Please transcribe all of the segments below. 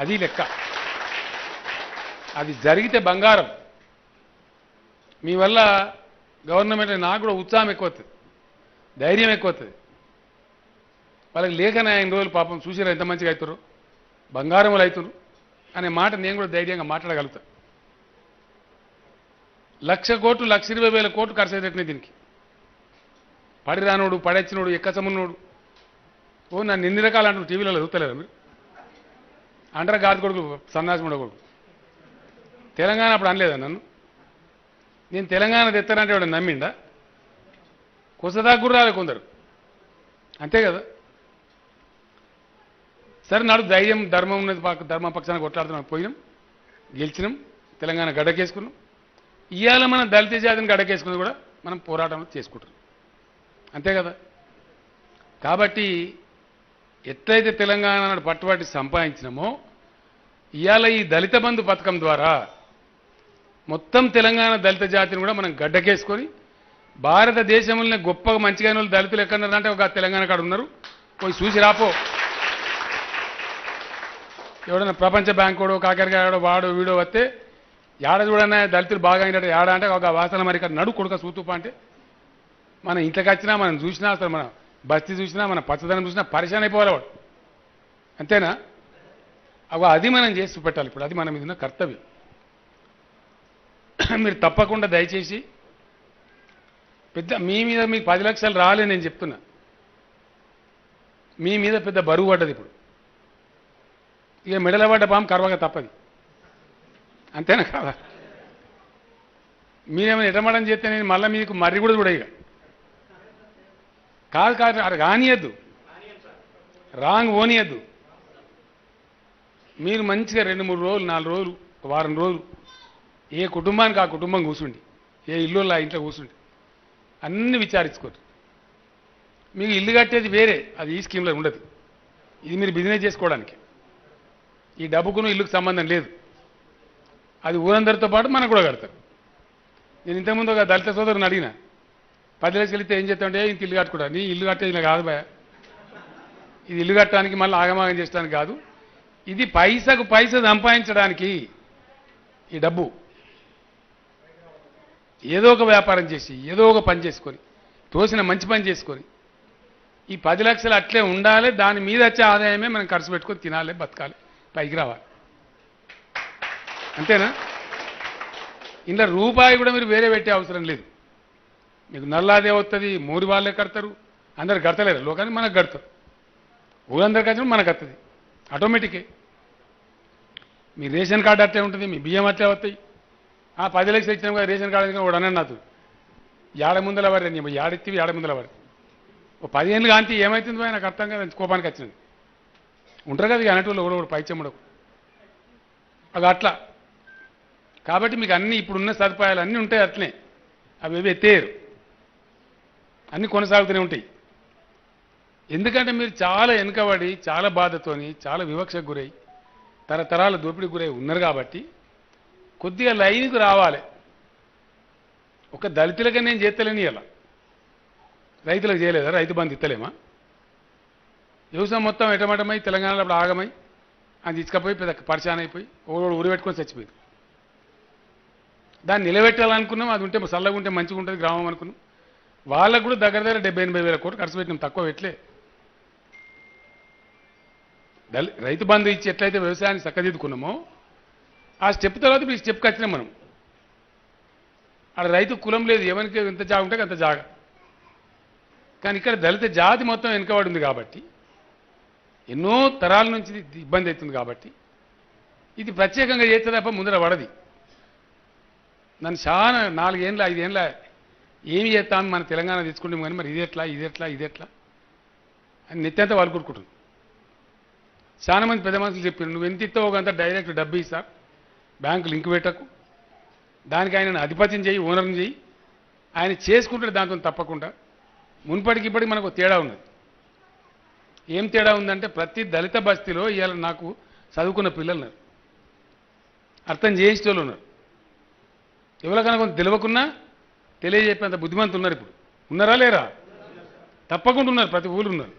అది లెక్క. అది జరిగితే బంగారం. మీ వల్ల గవర్నమెంట్ నాకు కూడా ఉత్సాహం ఎక్కువ అవుతుంది, ధైర్యం ఎక్కువ అవుతుంది. వాళ్ళకి లేఖన 5 రోజులు పాపం చూసిరా ఎంత మంచిగా అవుతారు, బంగారములు అవుతున్నారు అనే మాట నేను కూడా ధైర్యంగా మాట్లాడగలుగుతాను. 1,00,000 కోట్లు 1,20,000 కోట్లు ఖర్చు అయ్యేటట్టునే దీనికి. పడిరానోడు, పడెచ్చినోడు, ఎక్కసమున్నోడు, ఓ నన్ను ఎన్ని రకాలు అంటారు టీవీలలో చూస్తలేరు మీరు. అంటారా గాది కొడుకు, సన్నాసిముడ కొడుకు. తెలంగాణ అప్పుడు అనలేదా నన్ను? నేను తెలంగాణ తెస్తానంటే వాడు నమ్మిండా? కొసదా గుర్రాలే కొందరు, అంతే కదా. సరే నాడు ధైర్యం ధర్మం ఉన్నది, ధర్మ పక్షాన్ని కొట్లాడుతున్నాం, పోయినాం, గెలిచినాం, తెలంగాణ గడ్డకేసుకున్నాం. ఇవాళ మనం దళిత జాతిని గడ్డకేసుకున్నది కూడా మనం పోరాటం చేసుకుంటున్నాం, అంతే కదా. కాబట్టి ఎట్లయితే తెలంగాణ నాడు పట్టుబట్టి సంపాదించినామో ఇవాళ ఈ దళిత బంధు పథకం ద్వారా మొత్తం తెలంగాణ దళిత జాతిని కూడా మనం గడ్డకేసుకొని భారతదేశంలోనే గొప్పగా మంచిగా వాళ్ళు దళితులు ఎక్కడున్నారంటే ఒక తెలంగాణ కాడ ఉన్నారు, పోయి చూసి రాపో. ఎవడన్నా ప్రపంచ బ్యాంకుడో కాకరకాయడో వాడో వీడో వస్తే ఏడ చూడన్నా దళితులు బాగా అయినట్టు ఏడ అంటే ఒక వాసన మరి ఇక్కడ నడు కొడుక సూతుప అంటే మన ఇంట్లోకి వచ్చినా మనం చూసినా అసలు మన బస్తీ చూసినా మన పచ్చదనం చూసినా పరిశాన్ అయిపోవాలి వాడు, అంతేనా. అది మనం చేసి పెట్టాలి. ఇప్పుడు అది మన మీద ఉన్న కర్తవ్యం. మీరు తప్పకుండా దయచేసి పెద్ద మీ మీద మీకు 10 లక్షలు రాలే నేను చెప్తున్నా, మీ మీద పెద్ద బరువు పడ్డది ఇప్పుడు. ఇక మెడల పడ్డ పాము కరవగా తప్పది, అంతేనా కాదా. మీరేమైనా ఎటమడం చేస్తే నేను మళ్ళీ మీకు మర్రి కూడా చూడ. ఇక కాదు కాదు అది రానియద్దు, రాంగ్ ఓనియద్దు. మీరు మంచిగా 2-3 రోజులు 4 రోజులు వారం రోజులు ఏ కుటుంబానికి ఆ కుటుంబం కూర్చుండి, ఏ ఇల్లు ఆ ఇంట్లో కూర్చుండి అన్ని విచారించుకోరు. మీకు ఇల్లు కట్టేది వేరే, అది ఈ స్కీమ్లో ఉండదు. ఇది మీరు బిజినెస్ చేసుకోవడానికి, ఈ డబ్బుకును ఇల్లుకు సంబంధం లేదు. అది ఊరందరితో పాటు మనకు కూడా కడతారు. నేను ఇంతకుముందు ఒక దళిత సోదరుని అడిగిన 10 లక్షలు ఇస్తే ఏం చేస్తామంటే ఇంత ఇల్లు కట్టుకుంటా. నీ ఇల్లు కట్టేది ఇలా కాదు భయ, ఇది ఇల్లు కట్టడానికి మళ్ళీ ఆగమాగం చేయడానికి కాదు, ఇది పైసకు పైస సంపాదించడానికి. ఈ డబ్బు ఏదో ఒక వ్యాపారం చేసి ఏదో ఒక పని చేసుకొని తోసిన మంచి పని చేసుకొని ఈ 10 లక్షలు అట్లే ఉండాలి. దాని మీద వచ్చే ఆదాయమే మనం ఖర్చు పెట్టుకొని తినాలి, బతకాలి, పైకి రావాలి, అంతేనా. ఇంట్లో రూపాయి కూడా మీరు వేరే పెట్టే అవసరం లేదు. మీకు నల్లాదే వస్తుంది, మూరి వాళ్ళే కడతారు, అందరు కడతలేరు లోకాన్ని, మనకు కడతారు. ఊరందరికి వచ్చిన మనకు వస్తుంది ఆటోమేటికే. మీ రేషన్ కార్డు అట్లే ఉంటుంది, మీ బియ్యం అట్లే వస్తాయి. 10 లక్షలు ఇచ్చినాం కదా రేషన్ కార్డు వాడు అన్నాడు నాతో, ఏడ ముందల వారి నీ ఏడెత్తివి ఏడ ముందల వారి ఓ 10 ఏళ్ళు కాంతి ఏమవుతుందో నాకు అర్థం కదా. కోపానికి వచ్చినది ఉంటారు కదా ఇక అన్నట్టు కూడా పైచెమ్మడకు అది అట్లా. కాబట్టి మీకు అన్ని ఇప్పుడున్న సదుపాయాలు అన్నీ ఉంటాయి అట్లనే, అవి ఏవి ఎత్తేయరు, అన్నీ కొనసాగుతూనే ఉంటాయి. ఎందుకంటే మీరు చాలా వెనుకబడి చాలా బాధతోని చాలా వివక్షకు గురై తరతరాల దోపిడీకి గురై ఉన్నారు. కాబట్టి కొద్దిగా లైన్కు రావాలి. ఒక దళితులకే నేను చేస్తలేని ఇలా రైతులకు చేయలేదా? రైతు బంధు ఇస్తలేమా? వ్యవసాయం మొత్తం ఎటమటమై తెలంగాణలో అప్పుడు ఆగమై అది తీసుకపోయి పెద్ద పరిశాన్ అయిపోయి ఓడు ఊరి పెట్టుకొని చచ్చిపోయింది. దాన్ని నిలబెట్టాలనుకున్నాం, అది ఉంటే చల్లగా ఉంటే మంచిగా ఉంటుంది గ్రామం అనుకున్నాం. వాళ్ళకు కూడా దగ్గర 70-80 వేల కోట్లు ఖర్చు పెట్టినాం, తక్కువ పెట్టలే. రైతు బంధు ఇచ్చి ఎట్లయితే వ్యవసాయాన్ని చక్కదిద్దుకున్నామో ఆ స్టెప్ తర్వాత మీ స్టెప్కి వచ్చినాం మనం. అక్కడ రైతు కులం లేదు, ఎవరికి ఎంత జాగ ఉంటే అంత జాగ. కానీ ఇక్కడ దళిత జాతి మొత్తం వెనుకబడి ఉంది కాబట్టి ఎన్నో తరాల నుంచి ఇబ్బంది అవుతుంది. కాబట్టి ఇది ప్రత్యేకంగా చేస్తే తప్ప ముందర పడది. నన్ను చాలా 4 ఏళ్ళ 5 ఏళ్ళ ఏమి చేస్తామని మన తెలంగాణ తెచ్చుకుంటాం కానీ మరి ఇదెట్లా అని నెత్తంతా వాళ్ళు కొట్టుకుంటుంది. చాలా మంది పెద్ద మనుషులు చెప్పారు, నువ్వు ఎంత ఇస్తావో అంత డైరెక్ట్ డబ్బు ఇస్తా, బ్యాంకు లింక్ పెట్టకు, దానికి ఆయన అధిపత్యం చేయి, ఓనర్ని చేయి, ఆయన చేసుకుంటాడు దాంతో తప్పకుండా. మున్పటికి ఇప్పటికి మనకు తేడా ఉన్నది. ఏం తేడా ఉందంటే ప్రతి దళిత బస్తీలో ఇవాళ నాకు చదువుకున్న పిల్లలు ఉన్నారు, అర్థం చేసేటోళ్ళు ఉన్నారు. ఎవరికైనా కొంత తెలియకున్నా తెలియజెప్పేంత బుద్ధిమంతులు ఉన్నారు. ఇప్పుడు ఉన్నారా లేరా? తప్పకుండా ఉన్నారు, ప్రతి ఊరు ఉన్నారు.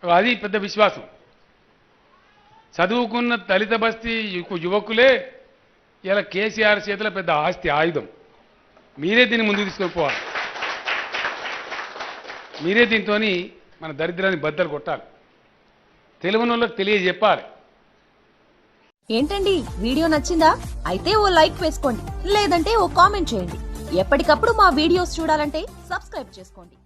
అది పెద్ద విశ్వాసం. చదువుకున్న దళిత బస్తీ యువకులే ఇలా కేసీఆర్ చేతిలో పెద్ద ఆస్తి ఆయుధం. మీరే దీన్ని ముందుకు తీసుకెళ్ళిపోవాలి. మీరే దీంతో మన దరిద్రాన్ని బద్దలు కొట్టాలి. తెలియనోళ్ళకి తెలియజెప్పాలి. ఏంటండి వీడియో నచ్చిందా? అయితే ఓ లైక్ వేసుకోండి, లేదంటే ఓ కామెంట్ చేయండి. ఎప్పటికప్పుడు మా వీడియోస్ చూడాలంటే సబ్స్క్రైబ్ చేసుకోండి.